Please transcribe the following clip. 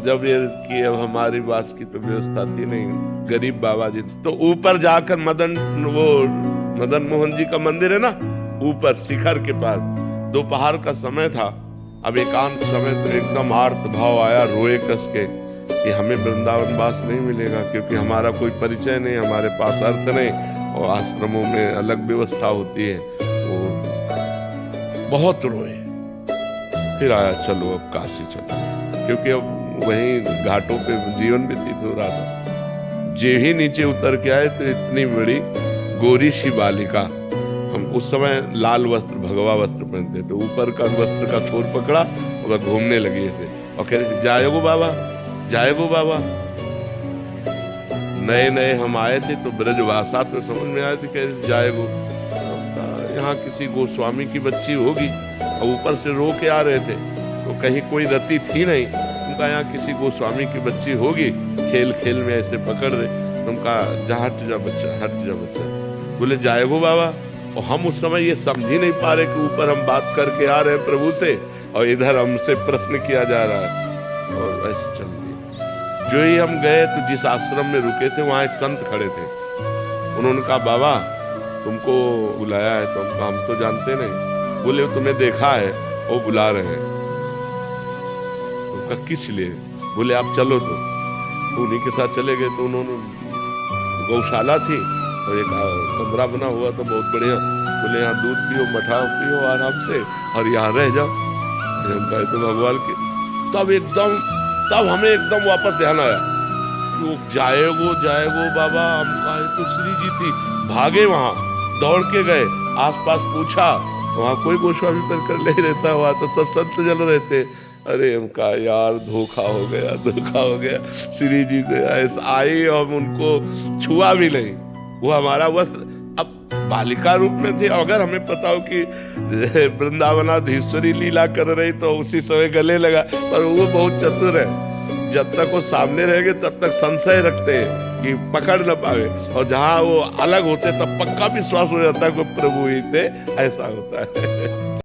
जब ये कि अब हमारी बास की तो व्यवस्था थी नहीं, गरीब बाबा जी तो ऊपर जाकर मदन मोहन जी का मंदिर है ना, ऊपर शिखर के पास, दोपहर का समय था। अब एकांत समय तो एकदम आर्त भाव आया, रोए कस के कि हमें वृंदावन वास नहीं मिलेगा, क्योंकि हमारा कोई परिचय नहीं, हमारे पास अर्थ नहीं, और आश्रमों में अलग व्यवस्था होती है। वो बहुत रोए। फिर आया चलो अब काशी चलो, क्योंकि अब वहीं घाटों पे जीवन व्यतीत हो रहा था। जे ही नीचे उतर के आए तो इतनी बड़ी गोरी सी बालिका, हम उस समय लाल वस्त्र भगवा वस्त्र पहनते थे, ऊपर का वस्त्र का छोर पकड़ा और घूमने लगी ऐसे और कह रहे जाएगो बाबा, जाएगो बाबा। नए नए हम आए थे तो ब्रजभाषा तो समझ में आए थे, कह जाएगो। यहाँ किसी गोस्वामी की बच्ची होगी, और ऊपर से रो के आ रहे थे तो कहीं कोई रति थी नहीं। उनका यहाँ किसी गोस्वामी की बच्ची होगी, खेल खेल में ऐसे पकड़ दे। उनका जा हट जा बच्चा, हट जा बच्चा। बोले जाएगो बाबा। और हम उस समय ये समझ ही नहीं पा रहे कि ऊपर हम बात करके आ रहे हैं प्रभु से और इधर हमसे प्रश्न किया जा रहा है। और ऐसे चल दिए। जो ही हम गए तो जिस आश्रम में रुके थे वहां एक संत खड़े थे। उन्होंने कहा बाबा तुमको बुलाया है। तो हम तो जानते नहीं। बोले तुम्हें देखा है, वो बुला रहे हैं। तो किस लिए? बोले आप चलो। तो उन्हीं के साथ चले गए। तो उन्होंने गौशाला थी और एक कमरा बना हुआ था बहुत बढ़िया। बोले यहाँ दूध पियो, मठा पियो आराम से और यहाँ रह जाओ। हम कहे तो भगवान के तब हमें एकदम वापस ध्यान आया कि जाएगो बाबा। हम कहे तो श्री जी थी, भागे वहां, दौड़ के गए, आसपास पूछा, वहां कोई गोस्वामी पर कर नहीं रहता, वहां तो सब संत जन रहते। अरे हम कहा यार धोखा हो गया। श्री जी ऐसा आई और उनको छुआ भी नहीं। वो हमारा वस्त्र अब बालिका रूप में थे। अगर हमें पता हो कि वृंदावनाधीश्वरी लीला कर रही तो उसी समय गले लगा। पर वो बहुत चतुर है, जब तक वो सामने रहेंगे तब तक संशय रखते हैं कि पकड़ न पावे, और जहां वो अलग होते तब पक्का विश्वास हो जाता है कि प्रभु ही थे। ऐसा होता है।